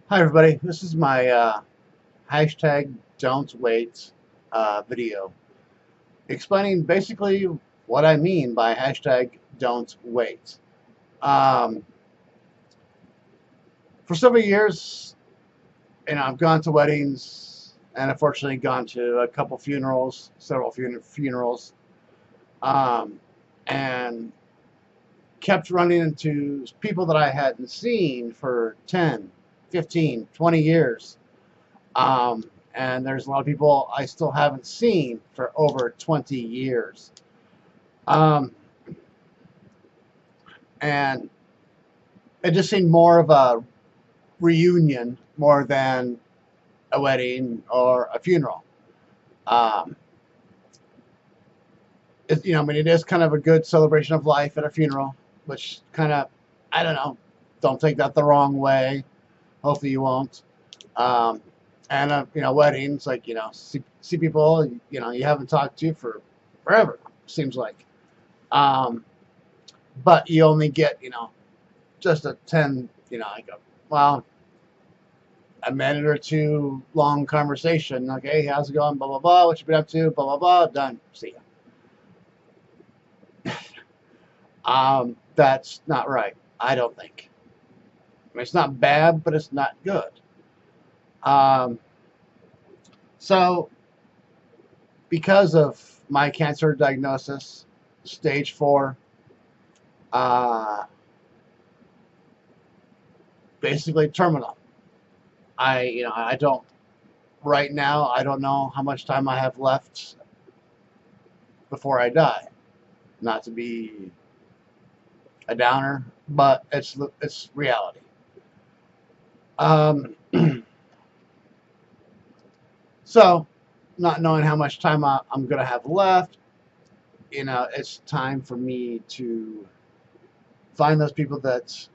Hi everybody, this is my hashtag don't wait video explaining basically what I mean by hashtag don't wait. Um, for several years, I've gone to weddings and unfortunately gone to a couple funerals, several funerals, um, and kept running into people that I hadn't seen for 10, 15, 20 years. Um, and there's a lot of people I still haven't seen for over 20 years. Um, and it just seemed more of a reunion more than a wedding or a funeral. Um, I mean, it is kind of a good celebration of life at a funeral, which kind of, I don't know, don't take that the wrong way. Hopefully you won't. Um, and weddings, like see people you haven't talked to for forever. Seems like. Um, but you only get just a 10 like a minute or two long conversation. Like, hey, how's it going? Blah blah blah. What you been up to? Blah blah blah. Done. See ya. That's not right. I don't think. I mean, it's not bad, but it's not good. Um, so because of my cancer diagnosis, stage 4, uh, basically terminal. I don't right now. I don't know how much time I have left before I die. Not to be a downer, but it's reality. Um, so, not knowing how much time I'm gonna have left, it's time for me to find those people that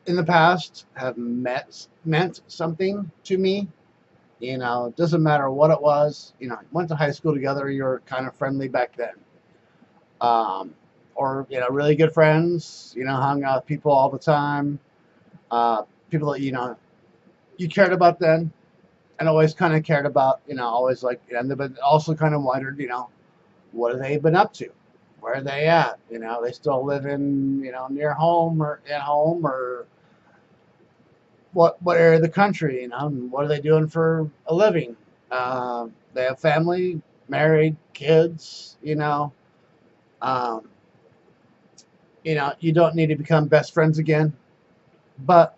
in the past have meant something to me. It doesn't matter what it was. Went to high school together. You're kind of friendly back then. Um, or really good friends. Hung out with people all the time. People that you cared about then, and always kind of cared about. Always like, and but also kind of wondered, what have they been up to? Where are they at? They still live in near home or at home, or what area of the country? And what are they doing for a living? They have family, married, kids. Um, you don't need to become best friends again. But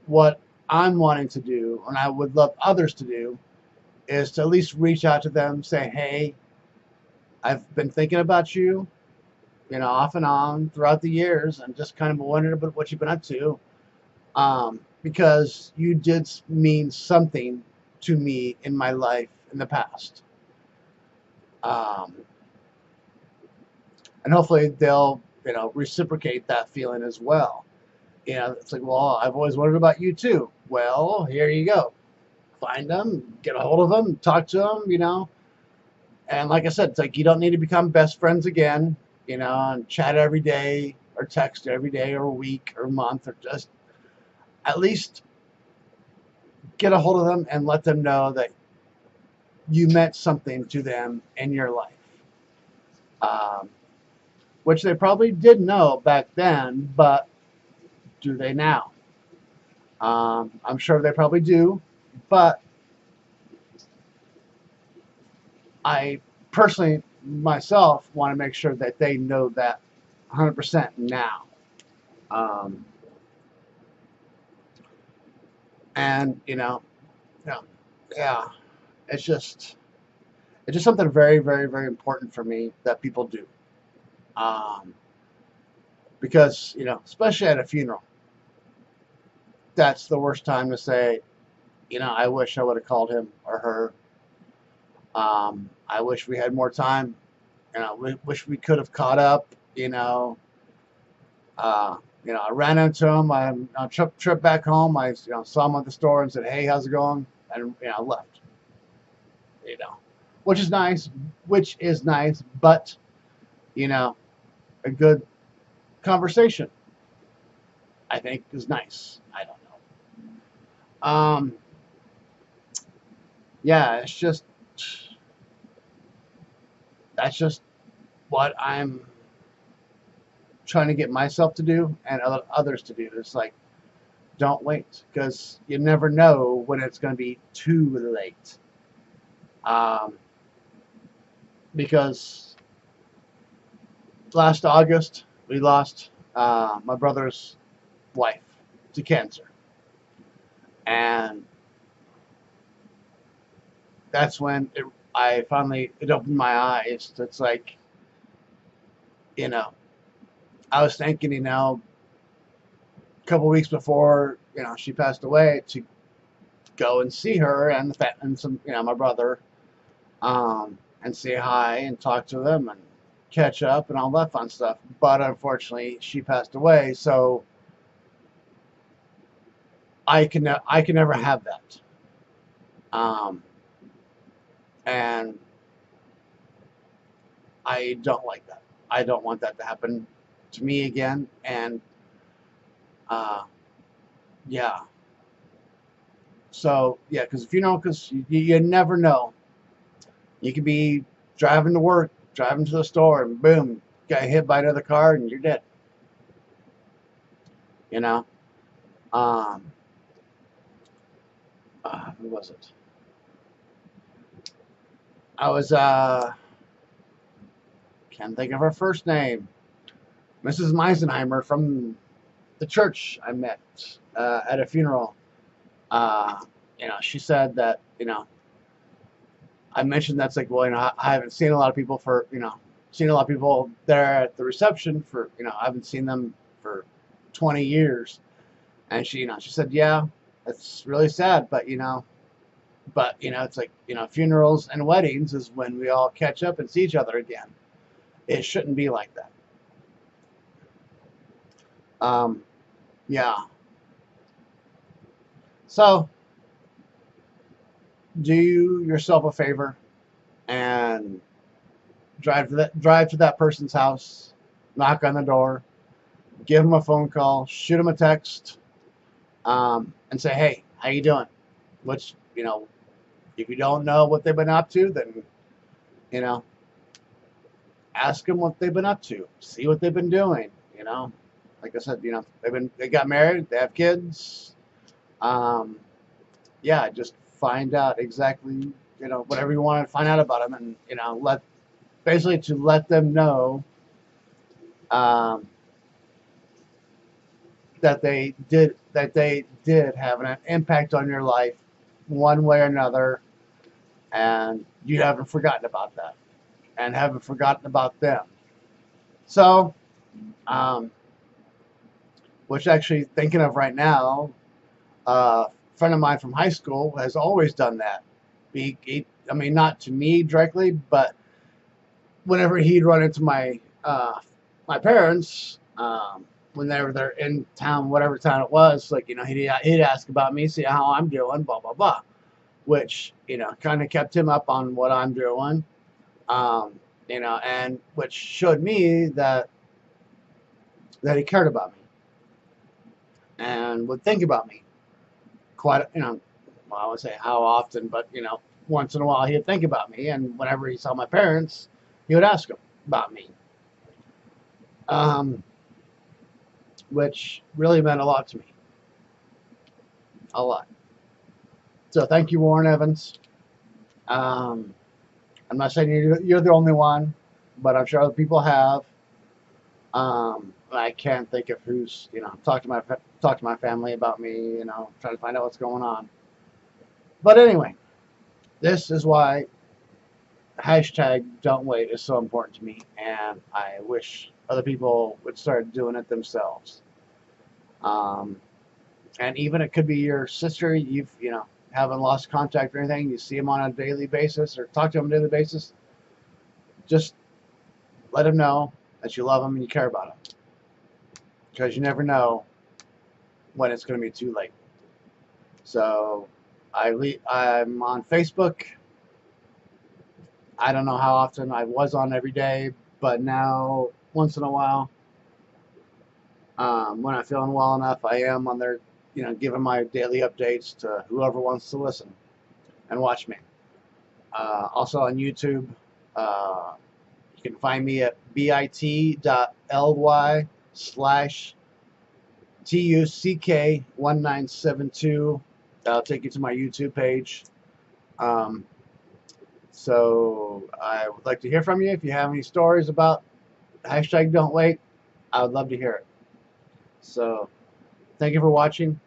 what I'm wanting to do, and I would love others to do, is to at least reach out to them, say, hey, I've been thinking about you, off and on throughout the years, and just kind of wondering about what you've been up to. Because you did mean something to me in my life in the past. Um, and hopefully they'll, reciprocate that feeling as well. It's like, well, I've always wondered about you too. Well, here you go. Find them, get a hold of them, talk to them. And like I said, it's like you don't need to become best friends again, and chat every day or text every day or week or month, or just at least get a hold of them and let them know that you meant something to them in your life. Um, which they probably did know back then, but do they now? I'm sure they probably do, but I personally myself want to make sure that they know that 100% now. Um, and yeah, it's just something very, very, very important for me that people do. Um, because especially at a funeral, that's the worst time to say, I wish I would have called him or her. I wish we had more time. We wish we could have caught up. Uh, I ran into him. On a trip back home, I saw him at the store and said, "Hey, how's it going?" And left. You know, which is nice. Which is nice, but a good conversation, I think, is nice. I don't know. Um, yeah, that's just what I'm trying to get myself to do and others to do. It's like, don't wait, because you never know when it's going to be too late. Um, because last August we lost my brother's wife to cancer, and that's when I finally it opened my eyes. It's like, you know, I was thinking, a couple weeks before she passed away, to go and see her and some my brother, and say hi and talk to them and catch up and all that fun stuff. But unfortunately, she passed away, so I can never have that. Um, and I don't like that. I don't want that to happen to me again. And uh, yeah, so yeah, because you never know. You could be driving to work, driving to the store, and boom, got hit by another car, and you're dead. You know. Um, who was it? I was can't think of her first name. Mrs. Meisenheimer from the church I met at a funeral. Uh, she said that I mentioned that's like, well, I haven't seen a lot of people seen a lot of people there at the reception for I haven't seen them for 20 years, and she said, yeah, it's really sad, but it's like funerals and weddings is when we all catch up and see each other again. It shouldn't be like that. Um, yeah. So do yourself a favor and drive to that person's house, knock on the door, give them a phone call, shoot them a text, and say, hey, how you doing? Which if you don't know what they've been up to, then you know ask them what they've been up to, see what they've been doing. Like I said, they got married, they have kids. Um, yeah, just find out exactly whatever you want to find out about them, and let them know um, that they did have an impact on your life one way or another, and you haven't forgotten about that and haven't forgotten about them. So, um, which actually thinking of right now, a friend of mine from high school has always done that. I mean, not to me directly, but whenever he'd run into my parents, whenever they're in town, whatever town it was, like he'd ask about me, see how I'm doing, blah blah blah, which kind of kept him up on what I'm doing, and which showed me that he cared about me and would think about me quite, well, I would say how often, but once in a while he'd think about me, and whenever he saw my parents, he would ask them about me, um, which really meant a lot to me, a lot. So thank you, Warren Evans. Um, I'm not saying you're the only one, but I'm sure other people have. I can't think of who's talk to my family about me, trying to find out what's going on. But anyway, this is why hashtag Don't Wait is so important to me, and I wish other people would start doing it themselves. Um, and even it could be your sister. You've haven't lost contact or anything. You see them on a daily basis or talk to them on a daily basis. Just let them know that you love them and you care about them, because you never know when it's going to be too late. So I'm on Facebook. I don't know how often. I was on every day, but now once in a while, when I'm feeling well enough, I am on there, giving my daily updates to whoever wants to listen and watch me. Also on YouTube, you can find me at bit.ly/TUCK1972. That'll take you to my YouTube page. So I would like to hear from you. If you have any stories about #Don'tWait, I would love to hear it. So thank you for watching.